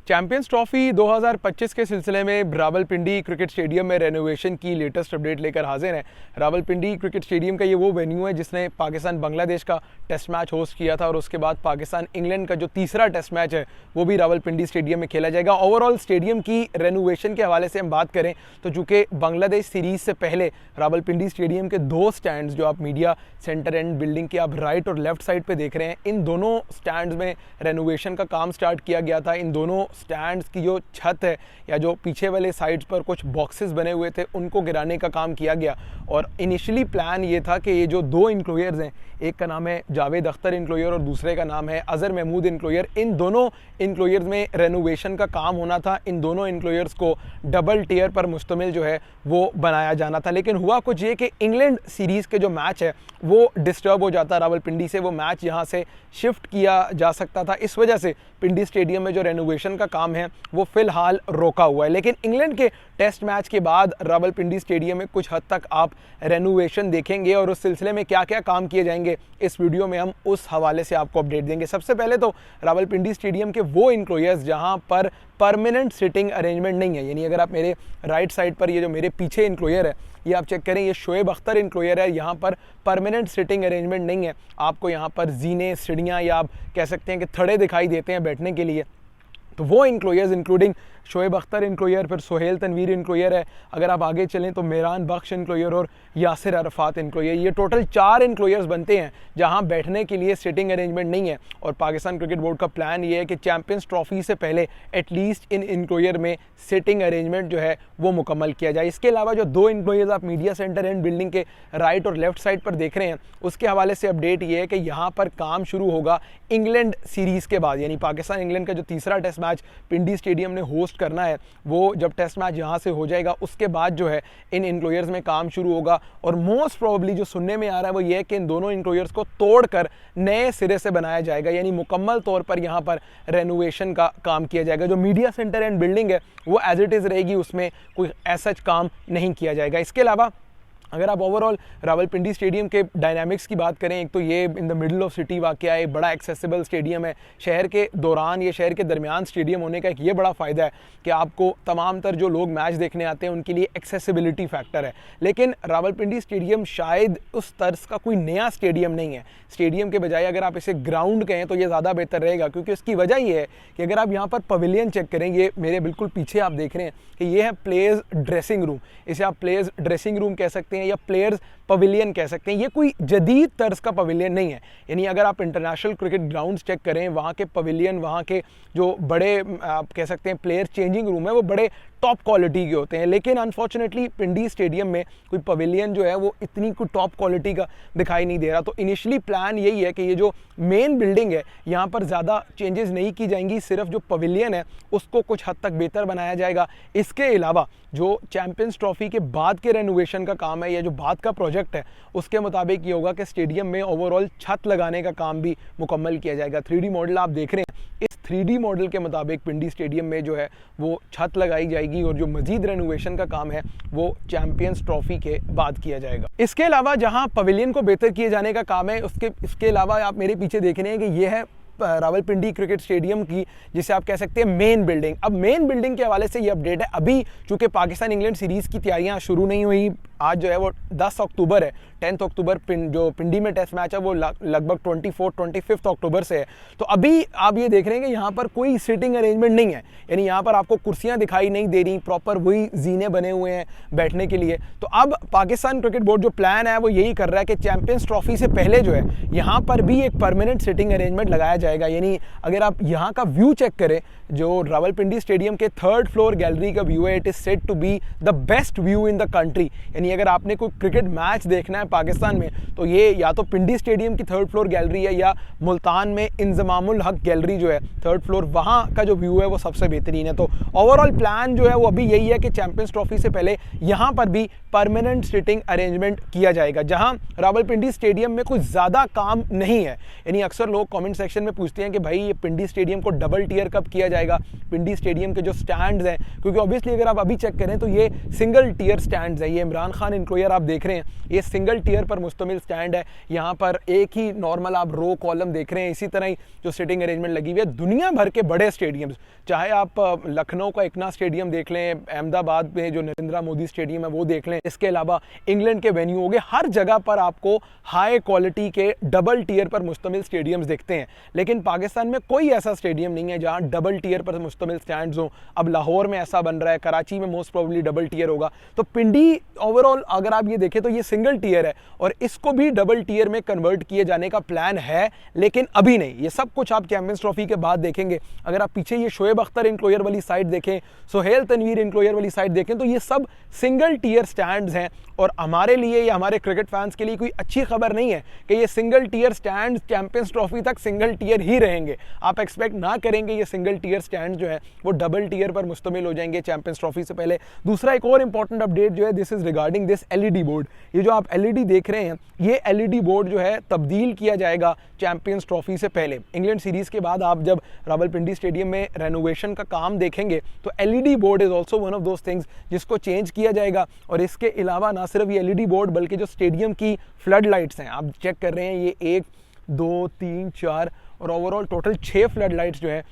Champions trophy 2025 के सिलसिले में रावलपिंडी क्रिकेट स्टेडियम में रेनोवेशन की लेटेस्ट अपडेट लेकर हाजिर हैं। रावलपिंडी क्रिकेट स्टेडियम का ये वो वेन्यू है जिसने पाकिस्तान बांग्लादेश का टेस्ट मैच होस्ट किया था और उसके बाद पाकिस्तान इंग्लैंड का जो तीसरा टेस्ट मैच है वो भी रावलपिंडी स्टेडियम में खेला जाएगा। ओवरऑल स्टेडियम की रेनोवेशन के हवाले से हम बात करें तो चूँकि बांग्लादेश सीरीज से पहले रावलपिंडी स्टेडियम के दो स्टैंड्स जो आप मीडिया सेंटर एंड बिल्डिंग के आप राइट और लेफ्ट साइड पे देख रहे हैं, इन दोनों स्टैंड्स में रेनोवेशन का काम स्टार्ट किया गया था। इन दोनों स्टैंड्स की जो छत है या जो पीछे वाले साइड्स पर कुछ बॉक्सेस बने हुए थे उनको गिराने का काम किया गया और इनिशियली प्लान ये था कि ये जो दो इंक्लोयर्स हैं, एक का नाम है जावेद अख्तर इंक्लोयर और दूसरे का नाम है अजहर महमूद इंक्लोयर, इन दोनों इंक्लोयर्स में रेनोवेशन का काम होना था। इन दोनों इंक्लोयर्स को डबल टियर पर मुश्तमिल जो है वो बनाया जाना था, लेकिन हुआ कुछ ये कि इंग्लैंड सीरीज़ के जो मैच है वो डिस्टर्ब हो जाता रावलपिंडी से, वो मैच यहाँ से शिफ्ट किया जा सकता था। इस वजह से पिंडी स्टेडियम में जो रेनोवेशन का काम है वो फिलहाल रोका हुआ है, लेकिन इंग्लैंड के टेस्ट मैच के बाद रावलपिंडी स्टेडियम में कुछ हद तक आप रेनोवेशन देखेंगे और उस सिलसिले में क्या क्या काम किए जाएंगे इस वीडियो में हम उस हवाले से आपको अपडेट देंगे। सबसे पहले तो रावलपिंडी स्टेडियम के वो इंक्लोयर्स जहां पर परमानेंट सिटिंग अरेंजमेंट नहीं है, यानी अगर आप मेरे राइट साइड पर ये जो मेरे पीछे इंक्लोयर है ये आप चेक करें, ये शोएब अख्तर इंक्लोयर है, यहाँ पर परमानेंट सिटिंग अरेंजमेंट नहीं है। आपको यहाँ पर जीने, सीढ़ियाँ या आप कह सकते हैं कि थड़े दिखाई देते हैं बैठने के लिए, तो वो इंक्लोयर्स इंक्लूडिंग शोएब अख्तर इंक्लोयर, फिर सोहेल तनवीर इंक्लोयर है, अगर आप आगे चलें तो मेहरान बख्श इंक्लोयर और यासिर अरफात इंक्लोयर, ये टोटल 4 इंक्लोयर्स बनते हैं जहां बैठने के लिए सिटिंग अरेंजमेंट नहीं है। और पाकिस्तान क्रिकेट बोर्ड का प्लान ये है कि चैंपियंस ट्रॉफी से पहले एटलीस्ट इन इंक्लोयर में सिटिंग अरेंजमेंट जो है वो मुकम्मल किया जाए। इसके अलावा जो दो इंक्लोयर्स आप मीडिया सेंटर एंड बिल्डिंग के राइट और लेफ्ट साइड पर देख रहे हैं उसके हवाले से अपडेट ये है कि यहाँ पर काम शुरू होगा इंग्लैंड सीरीज़ के बाद, यानी पाकिस्तान इंग्लैंड का जो तीसरा टेस्ट मैच पिंडी स्टेडियम ने होस्ट करना है वो जब टेस्ट मैच यहाँ से हो जाएगा उसके बाद जो है इन इंक्लोयर्स में काम शुरू होगा। और मोस्ट प्रोबेबली जो सुनने में आ रहा है वो ये है कि इन दोनों इंक्लोयर्स को तोड़कर नए सिरे से बनाया जाएगा, यानी मुकम्मल तौर पर यहाँ पर रेनोवेशन का काम किया जाएगा। जो मीडिया सेंटर एंड बिल्डिंग है वो एज इट इज़ रहेगी, उसमें कोई ऐसा काम नहीं किया जाएगा। इसके अलावा अगर आप ओवरऑल रावलपिंडी स्टेडियम के डायनामिक्स की बात करें, एक तो ये in the middle of city वाक़या है, बड़ा एक्सेसिबल स्टेडियम है, शहर के दौरान ये शहर के दरमियान स्टेडियम होने का एक ये बड़ा फ़ायदा है कि आपको तमाम तर जो लोग मैच देखने आते हैं उनके लिए एक्सेसिबिलिटी फैक्टर है। लेकिन रावलपिंडी स्टेडियम शायद उस तर्ज का कोई नया स्टेडियम नहीं है। स्टेडियम के बजाय अगर आप इसे ग्राउंड कहें तो ये ज़्यादा बेहतर रहेगा, क्योंकि उसकी वजह ये है कि अगर आप यहाँ पर पवेलियन चेक करें, ये मेरे बिल्कुल पीछे आप देख रहे हैं कि ये है प्लेयर्स ड्रेसिंग रूम, इसे आप प्लेयर्स ड्रेसिंग रूम कह सकते हैं या प्लेयर्स पवेलियन कह सकते हैं। ये कोई जदीद तर्ज का पवेलियन नहीं है, यानी अगर आप इंटरनेशनल क्रिकेट ग्राउंड्स चेक करें वहाँ के पवेलियन, वहाँ के जो बड़े आप कह सकते हैं प्लेयर चेंजिंग रूम है वो बड़े टॉप क्वालिटी के होते हैं। लेकिन अनफॉर्चुनेटली पिंडी स्टेडियम में कोई पवेलियन जो है वो इतनी कोई टॉप क्वालिटी का दिखाई नहीं दे रहा। तो इनिशियली प्लान यही है कि ये जो मेन बिल्डिंग है यहाँ पर ज़्यादा चेंजेस नहीं की जाएंगी, सिर्फ जो पवेलियन है उसको कुछ हद तक बेहतर बनाया जाएगा। इसके अलावा जो चैंपियंस ट्रॉफी के बाद के रेनोवेशन का काम है या जो बाद का प्रोजेक्ट है उसके मुताबिक ये होगा कि स्टेडियम में ओवरऑल छत लगाने का काम भी मुकम्मल किया जाएगा। 3D मॉडल आप देख रहे हैं, इस 3D मॉडल के मुताबिक पिंडी स्टेडियम में जो है वो छत लगाई जाएगी और जो मजीद रेनोवेशन का काम है वो चैंपियंस ट्रॉफी के बाद किया जाएगा। इसके अलावा जहां पवेलियन को बेहतर किए जाने का काम है इसके अलावा आप मेरे पीछे देख रहे हैं कि ये है रावलपिंडी क्रिकेट स्टेडियम की, जिसे आप कह सकते हैं मेन बिल्डिंग। अब मेन बिल्डिंग के हवाले से ये अपडेट है, अभी चूंकि पाकिस्तान इंग्लैंड सीरीज़ की तैयारियां शुरू नहीं हुई, आज जो है वो 10 अक्टूबर है, 10 अक्टूबर जो पिंडी में टेस्ट मैच है वो लगभग 25 अक्टूबर से है। तो अभी आप ये देख रहे हैं कि यहाँ पर कोई सिटिंग अरेंजमेंट नहीं है, यानी यहाँ पर आपको कुर्सियाँ दिखाई नहीं दे रही, प्रॉपर वही जीने बने हुए हैं बैठने के लिए। तो अब पाकिस्तान क्रिकेट बोर्ड जो प्लान है वो यही कर रहा है कि चैंपियंस ट्रॉफी से पहले जो है यहाँ पर भी एक परमानेंट सिटिंग अरेंजमेंट लगाया जाएगा। यानी अगर आप यहाँ का व्यू चेक करें, जो रावलपिंडी स्टेडियम के 3rd फ्लोर गैलरी का व्यू है, it is said to be the best view in the country. यानी अगर आपने कोई क्रिकेट मैच देखना है पाकिस्तान में तो ये या तो पिंडी स्टेडियम की 3rd फ्लोर गैलरी है या मुल्तान में इंजमामुल हक गैलरी जो है 3rd फ्लोर, वहाँ का जो व्यू है वो सबसे बेहतरीन है। तो ओवरऑल प्लान जो है वो अभी यही है कि चैंपियंस ट्रॉफी से पहले यहाँ पर भी परमानेंट सिटिंग अरेंजमेंट किया जाएगा, जहाँ रावलपिंडी स्टेडियम में कुछ ज़्यादा काम नहीं है। यानी अक्सर लोग कमेंट सेक्शन में में पूछते हैं कि भाई ये पिंडी स्टेडियम को डबल टियर कब किया जाएगा, पिंडी स्टेडियम के जो स्टैंड्स हैं, क्योंकि ऑब्वियसली अगर आप अभी चेक करें तो ये सिंगल टियर स्टैंड्स है। ये इमरान खान इंक्लोयर आप देख रहे हैं, ये सिंगल टियर पर मुश्तमिल स्टैंड है। यहाँ पर एक ही नॉर्मल आप रो कॉलम देख रहे हैं, इसी तरह ही जो सिटिंग अरेंजमेंट लगी हुई है। दुनिया भर के बड़े स्टेडियम्स, चाहे आप लखनऊ का इकना स्टेडियम देख लें, अहमदाबाद में जो नरेंद्र मोदी स्टेडियम है वो देख लें, इसके अलावा इंग्लैंड के वेन्यू हो गए, हर जगह पर आपको हाई क्वालिटी के डबल टियर पर मुश्तमिल स्टेडियम्स देखते हैं। लेकिन पाकिस्तान में कोई ऐसा स्टेडियम नहीं है जहां डबल टियर पर मुश्तमिल स्टैंड्स हो। अब लाहौर में ऐसा बन रहा है, कराची में मोस्ट प्रोबेबली डबल टियर होगा। तो पिंडी ओवरऑल अगर आप ये देखें तो ये सिंगल टियर है और इसको भी डबल टियर में कन्वर्ट किए जाने का प्लान है, लेकिन अभी नहीं। ये सब कुछ आप चैंपियंस ट्रॉफी के बाद देखेंगे। अगर आप पीछे ये शोएब अख्तर इंक्लोयर वाली साइड देखें, सोहेल तनवीर इंक्लोयर वाली साइड देखें, तो ये सब सिंगल टियर स्टैंड्स हैं। और हमारे लिए या हमारे क्रिकेट फैंस के लिए कोई अच्छी खबर नहीं है कि ये single tier stands champions trophy तक सिंगल टियर ही रहेंगे। आप एक्सपेक्ट ना करेंगे ये सिंगल टियर स्टैंड जो है वो डबल टियर पर मुश्तमिल हो जाएंगे चैंपियंस ट्रॉफी से पहले। दूसरा एक और इंपॉर्टेंट अपडेट जो है, this is regarding this LED board. ये जो आप एलईडी देख रहे हैं, ये एलईडी बोर्ड जो है तब्दील किया जाएगा चैंपियंस ट्रॉफी से पहले। इंग्लैंड सीरीज के बाद आप जब रावलपिंडी स्टेडियम में रेनोवेशन का काम देखेंगे तो LED board is also one of those things जिसको चेंज किया जाएगा। और इसके अलावा ना सिर्फ ये एलईडी बोर्ड बल्कि जो स्टेडियम की फ्लड लाइट्स हैं, आप चेक कर रहे हैं, ये 1 2 3 4 और ओवरऑल टोटल 6 फ्लड लाइट्स जो है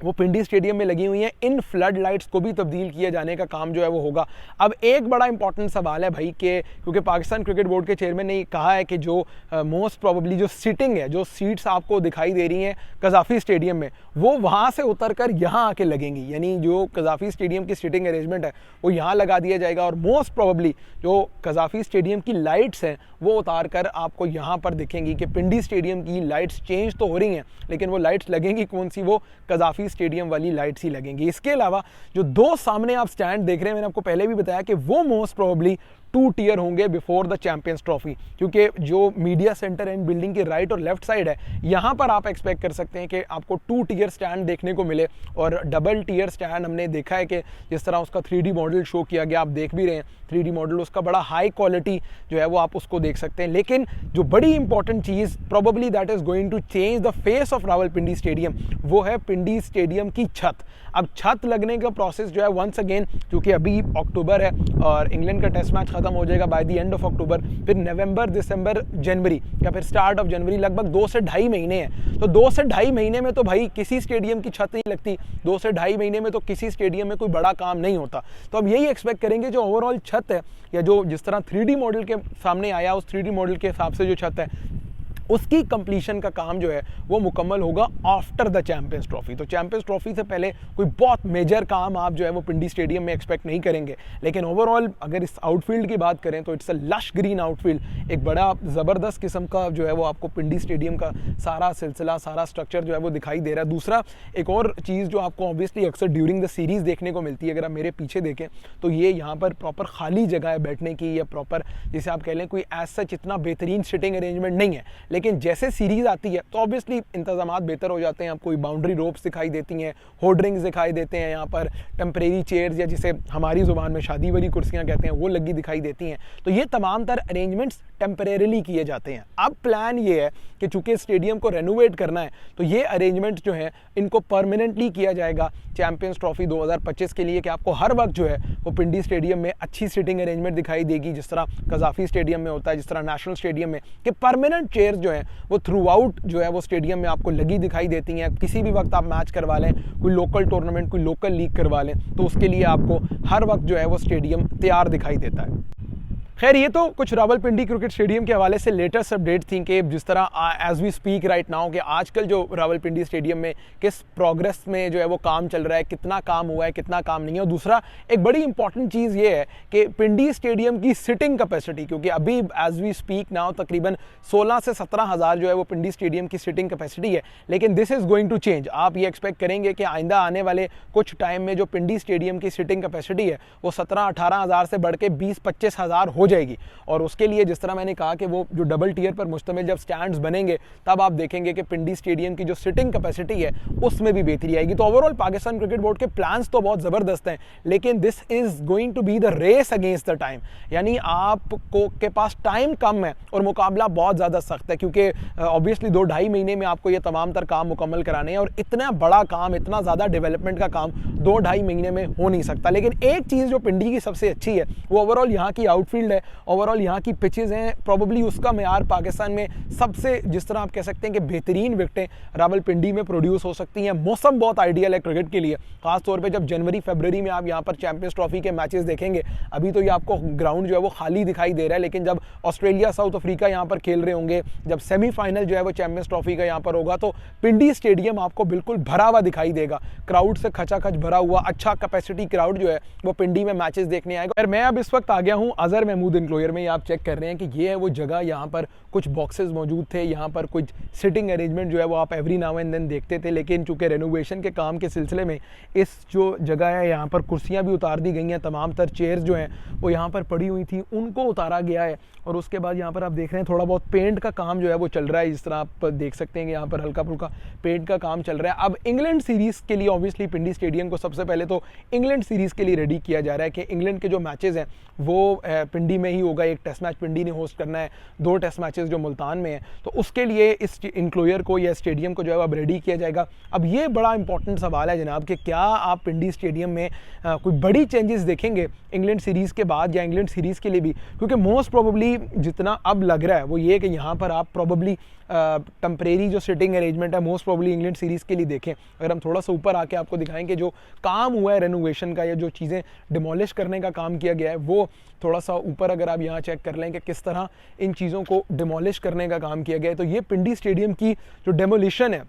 वो पिंडी स्टेडियम में लगी हुई हैं। इन फ्लड लाइट्स को भी तब्दील किए जाने का काम जो है वो होगा। अब एक बड़ा इंपॉर्टेंट सवाल है भाई कि क्योंकि पाकिस्तान क्रिकेट बोर्ड के चेयरमैन ने कहा है कि जो मोस्ट प्रोबेबली जो सीटिंग है, जो सीट्स आपको दिखाई दे रही हैं कज़ाफ़ी स्टेडियम में, वो वहाँ से उतर कर यहाँ आके लगेंगी। यानी जो कज़ाफ़ी स्टेडियम की सीटिंग अरेंजमेंट है वो यहाँ लगा दिया जाएगा और मोस्ट प्रोबेबली जो कज़ाफ़ी स्टेडियम की लाइट्स हैं वो उतार कर आपको यहाँ पर दिखेंगी। कि पिंडी स्टेडियम की लाइट्स चेंज तो हो रही हैं लेकिन वो लाइट्स लगेंगी कौन सी, वो कज़ाफ़ी स्टेडियम वाली लाइट्स ही लगेंगी। इसके अलावा जो 2 सामने आप स्टैंड देख रहे हैं, मैंने आपको पहले भी बताया कि वो मोस्ट प्रोबेबली 2 टियर होंगे बिफोर द चैंपियंस ट्रॉफी, क्योंकि जो मीडिया सेंटर एंड बिल्डिंग की राइट और लेफ्ट साइड है, यहाँ पर आप एक्सपेक्ट कर सकते हैं कि आपको 2 टियर स्टैंड देखने को मिले। और डबल टियर स्टैंड हमने देखा है कि जिस तरह उसका 3D मॉडल शो किया गया, आप देख भी रहे हैं 3D मॉडल उसका बड़ा हाई क्वालिटी जो है वो आप उसको देख सकते हैं। लेकिन जो बड़ी इंपॉर्टेंट चीज़ probably that is going to change the face of Rawalpindi stadium, वो है पिंडी स्टेडियम की छत। अब छत लगने का प्रोसेस जो है वंस अगेन, क्योंकि अभी अक्टूबर है और इंग्लैंड का टेस्ट मैच खत्म हो जाएगा by the end of October, फिर नवंबर, दिसंबर, जनवरी या फिर स्टार्ट ऑफ जनवरी, लगभग 2 से ढाई महीने हैं। तो 2 से ढाई महीने में तो भाई किसी स्टेडियम की छत नहीं लगती, 2 से ढाई महीने में तो किसी स्टेडियम में कोई बड़ा काम नहीं होता। तो अब यही एक्सपेक्ट करेंगे जो ओवरऑल छत है या जो जिस तरह 3D मॉडल के सामने आया उस 3D मॉडल के हिसाब से जो छत है उसकी कंप्लीशन का काम जो है वो मुकम्मल होगा आफ्टर द चैंपियंस ट्रॉफी। तो चैंपियंस ट्रॉफी से पहले कोई बहुत मेजर काम आप जो है वो पिंडी स्टेडियम में एक्सपेक्ट नहीं करेंगे। लेकिन ओवरऑल अगर इस आउटफील्ड की बात करें तो it's a lush green outfield, एक बड़ा ज़बरदस्त किस्म का जो है वो आपको पिंडी स्टेडियम का सारा सिलसिला, सारा स्ट्रक्चर जो है वो दिखाई दे रहा है। दूसरा एक और चीज़ जो आपको ऑब्वियसली अक्सर ड्यूरिंग द सीरीज़ देखने को मिलती है, अगर आप मेरे पीछे देखें तो ये यहाँ पर प्रॉपर खाली जगह है बैठने की, या प्रॉपर जिसे आप कह लें कोई एज सच इतना बेहतरीन सिटिंग अरेंजमेंट नहीं है। लेकिन जैसे सीरीज आती है तो ऑब्वियसली इंतजामात बेहतर हो जाते हैं। आपको बाउंड्री रोप्स दिखाई देती हैं, होर्डिंग्स दिखाई देते हैं, यहाँ पर टेम्परेरी चेयर्स या जिसे हमारी ज़ुबान में शादी वाली कुर्सियाँ कहते हैं वो लगी दिखाई देती हैं। तो ये तमाम तर अरेंजमेंट्स टेम्परेरीली किए जाते हैं। अब प्लान ये है कि चूंकि स्टेडियम को रेनोवेट करना है तो ये अरेंजमेंट जो है इनको परमानेंटली किया जाएगा चैंपियंस ट्रॉफी 2025 के लिए, कि आपको हर वक्त जो है वो पिंडी स्टेडियम में अच्छी सीटिंग अरेंजमेंट दिखाई देगी, जिस तरह कज़ाफ़ी स्टेडियम में होता है, जिस तरह नेशनल स्टेडियम में, कि परमानेंट चेयर्स जो है वो थ्रू आउट जो है वो स्टेडियम में आपको लगी दिखाई देती हैं। किसी भी वक्त आप मैच करवा लें, कोई लोकल टूर्नामेंट, कोई लोकल लीग करवा लें, तो उसके लिए आपको हर वक्त जो है वो स्टेडियम तैयार दिखाई देता है। खैर ये तो कुछ रावलपिंडी क्रिकेट स्टेडियम के हवाले से लेटेस्ट अपडेट थी कि जिस तरह as we speak right now कि आजकल जो रावलपिंडी स्टेडियम में किस प्रोग्रेस में जो है वो काम चल रहा है, कितना काम हुआ है, कितना काम नहीं है। और दूसरा एक बड़ी इंपॉर्टेंट चीज़ ये है कि पिंडी स्टेडियम की सिटिंग कैपेसिटी, क्योंकि अभी एज वी स्पीक नाउ तकरीबन 16 से 17 हज़ार जो है वो पिंडी स्टेडियम की सिटिंग कैपेसिटी है, लेकिन this is going to change. आप ये एक्सपेक्ट करेंगे कि आइंदा आने वाले कुछ टाइम में जो पिंडी स्टेडियम की सिटिंग कैपेसिटी है वो 17-18 हज़ार से बढ़ के 20-25 हज़ार हो जाएगी। और उसके लिए जिस तरह मैंने कहा कि वो जो डबल टियर पर मुश्तमिल जब स्टैंड्स बनेंगे तब आप देखेंगे कि पिंडी स्टेडियम की जो सिटिंग कैपेसिटी है उसमें भी बेहतरी आएगी। तो ओवरऑल पाकिस्तान क्रिकेट बोर्ड के प्लान्स तो बहुत ज़बरदस्त हैं, लेकिन this is going to be the race against the time, यानी आपको के पास टाइम कम है और मुकाबला बहुत ज़्यादा सख्त है, क्योंकि ऑब्वियसली 2-2.5 महीने में आपको ये तमाम तर काम मुकम्मल कराने हैं और इतना बड़ा काम, इतना ज़्यादा डेवलपमेंट का काम 2-2.5 महीने में हो नहीं सकता। लेकिन एक चीज़ जो पिंडी की सबसे अच्छी है वो ओवरऑल यहाँ की आउटफील्ड है, ओवरऑल यहाँ की पिचेज़ हैं, प्रॉबली उसका मेयार पाकिस्तान में सबसे, जिस तरह आप कह सकते हैं कि बेहतरीन विकेटें रावलपिंडी में प्रोड्यूस हो सकती हैं। मौसम बहुत आइडियल है क्रिकेट के लिए, खास तौर पे जब जनवरी फरवरी में आप यहाँ पर चैंपियंस ट्रॉफी के मैचेस देखेंगे। अभी तो ये आपको ग्राउंड जो है वो खाली दिखाई दे रहा है, लेकिन जब ऑस्ट्रेलिया साउथ अफ्रीका यहाँ पर खेल रहे होंगे, जब सेमीफाइनल जो है वो चैंपियंस ट्रॉफी का यहाँ पर होगा, तो पिंडी स्टेडियम आपको बिल्कुल भरा हुआ दिखाई देगा, क्राउड से खचाखच भरा हुआ, अच्छा कैपेसिटी क्राउड जो है वो पिंडी में मैचेस देखने आएगा। और मैं अब इस वक्त आ गया हूँ अजहर महमूद इनक्लोयर में। आप चेक कर रहे हैं कि ये है वो जगह, यहाँ पर कुछ बॉक्सेस मौजूद थे, यहाँ पर कुछ सिटिंग अरेंजमेंट जो है वो आप एवरी नाउ एंड देन देखते थे, लेकिन चूंकि रेनोवेशन के काम के सिलसिले में इस जो जगह है यहाँ पर कुर्सियाँ भी उतार दी गई हैं, तमाम तर चेयर्स जो हैं वो यहाँ पर पड़ी हुई थी उनको उतारा गया है। और उसके बाद यहाँ पर आप देख रहे हैं थोड़ा बहुत पेंट का काम जो है वो चल रहा है, जिस तरह आप देख सकते हैं कि यहाँ पर हल्का फुल्का पेंट का काम चल रहा है। अब इंग्लैंड सीरीज़ के लिए ऑब्वियसली पिंडी स्टेडियम को सबसे पहले तो इंग्लैंड सीरीज़ के लिए रेडी किया जा रहा है कि इंग्लैंड के जो मैचेस हैं वो पिंडी में ही होगा। एक टेस्ट मैच पिंडी ने होस्ट करना है, 2 टेस्ट मैचेस जो मुल्तान में हैं, तो उसके लिए इस इनक्लोयर को या स्टेडियम को जो है अब रेडी किया जाएगा। अब ये बड़ा इंपॉर्टेंट सवाल है जनाब कि क्या आप पिंडी स्टेडियम में कोई बड़ी चेंजेस देखेंगे इंग्लैंड सीरीज़ के बाद या इंग्लैंड सीरीज़ के लिए भी, क्योंकि मोस्ट प्रोबेबली जितना अब लग रहा है वो ये कि यहाँ पर आप प्रोबेबली टेम्परेरी जो सिटिंग अरेंजमेंट है मोस्ट प्रोबेबली इंग्लैंड सीरीज़ के लिए देखें। अगर हम थोड़ा सा ऊपर आके आपको दिखाएंगे जो काम हुआ है रेनोवेशन का या जो चीज़ें डिमोलिश करने का काम किया गया है, वो थोड़ा सा ऊपर अगर आप यहाँ चेक कर लें कि किस तरह इन चीज़ों को डिमोलिश करने का काम किया गया है, तो ये पिंडी स्टेडियम की जो डेमोलिशन है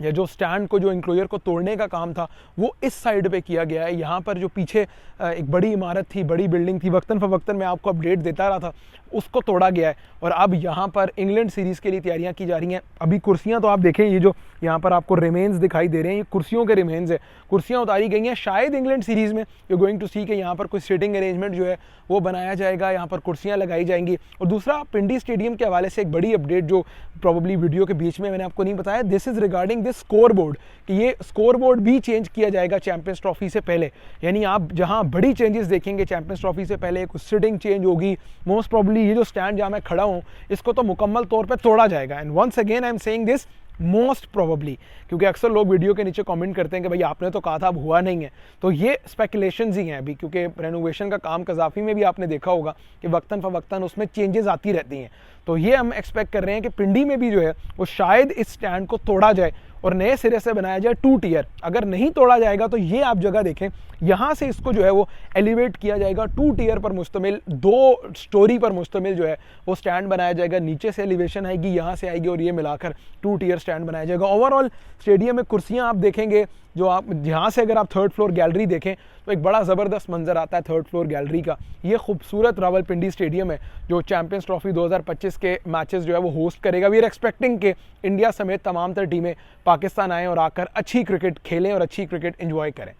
या जो स्टैंड को, जो इंक्लोयर को तोड़ने का काम था, वो इस साइड पे किया गया है। यहाँ पर जो पीछे एक बड़ी इमारत थी, बड़ी बिल्डिंग थी, वक्तन फ़वक्तन मैं आपको अपडेट देता रहा था, उसको तोड़ा गया है और अब यहाँ पर इंग्लैंड सीरीज़ के लिए तैयारियाँ की जा रही हैं। अभी कुर्सियाँ तो आप देखें, ये जो यहाँ पर आपको रिमेन्स दिखाई दे रहे हैं, ये कुर्सियों के रिमेन्स है, कुर्सियाँ उतारी गई हैं। शायद इंग्लैंड सीरीज़ में यू गोइंग टू सी कि यहाँ पर कोई सीटिंग अरेंजमेंट जो है वो बनाया जाएगा, यहाँ पर कुर्सियाँ लगाई जाएंगी। और दूसरा, पिंडी स्टेडियम के हवाले से एक बड़ी अपडेट जो प्रॉबली वीडियो के बीच में मैंने आपको नहीं बताया, this is regarding this score board, कि ये स्कोर बोर्ड भी चेंज किया जाएगा चैंपियंस ट्रॉफी से पहले। यानी आप जहां बड़ी चेंजेस देखेंगे चैंपियंस ट्रॉफी से पहले, कुछ सिटिंग चेंज होगी, मोस्ट प्रोबेबली ये जो स्टैंड जहां मैं खड़ा हूं इसको तो मुकम्मल तौर पे तोड़ा जाएगा। And once again I am saying this most probably, क्योंकि अक्सर लोग वीडियो के नीचे कमेंट करते हैं कि भाई आपने तो कहा था, अब हुआ नहीं है, तो ये स्पेकुलेशंस ही हैं अभी, क्योंकि रेनोवेशन का काम कज़ाफ़ी में भी आपने देखा होगा कि वक्तन फ़वक्तन उसमें चेंजेस आती रहती हैं। तो ये हम एक्सपेक्ट कर रहे हैं कि पिंडी में भी जो है वो शायद इस स्टैंड को तोड़ा जाए और नए सिरे से बनाया जाए 2 टियर। अगर नहीं तोड़ा जाएगा तो ये आप जगह देखें, यहाँ से इसको जो है वो एलिवेट किया जाएगा, 2 टियर पर मुश्तमिल, 2 स्टोरी पर मुश्तमिल जो है वो स्टैंड बनाया जाएगा। नीचे से एलिवेशन आएगी, यहाँ से आएगी और ये मिलाकर 2 टियर स्टैंड बनाया जाएगा। ओवरऑल स्टेडियम में कुर्सियाँ आप देखेंगे, जो आप यहाँ से अगर आप 3rd फ्लोर गैलरी देखें तो एक बड़ा ज़बरदस्त मंजर आता है 3rd फ्लोर गैलरी का। ये खूबसूरत रावलपिंडी स्टेडियम है जो चैंपियंस ट्रॉफी 2025 के मैचेस जो है वो होस्ट करेगा। वी आर एक्सपेक्टिंग कि इंडिया समेत तमाम तर टीमें पाकिस्तान आएँ और आकर अच्छी क्रिकेट खेलें और अच्छी क्रिकेट एंजॉय करें।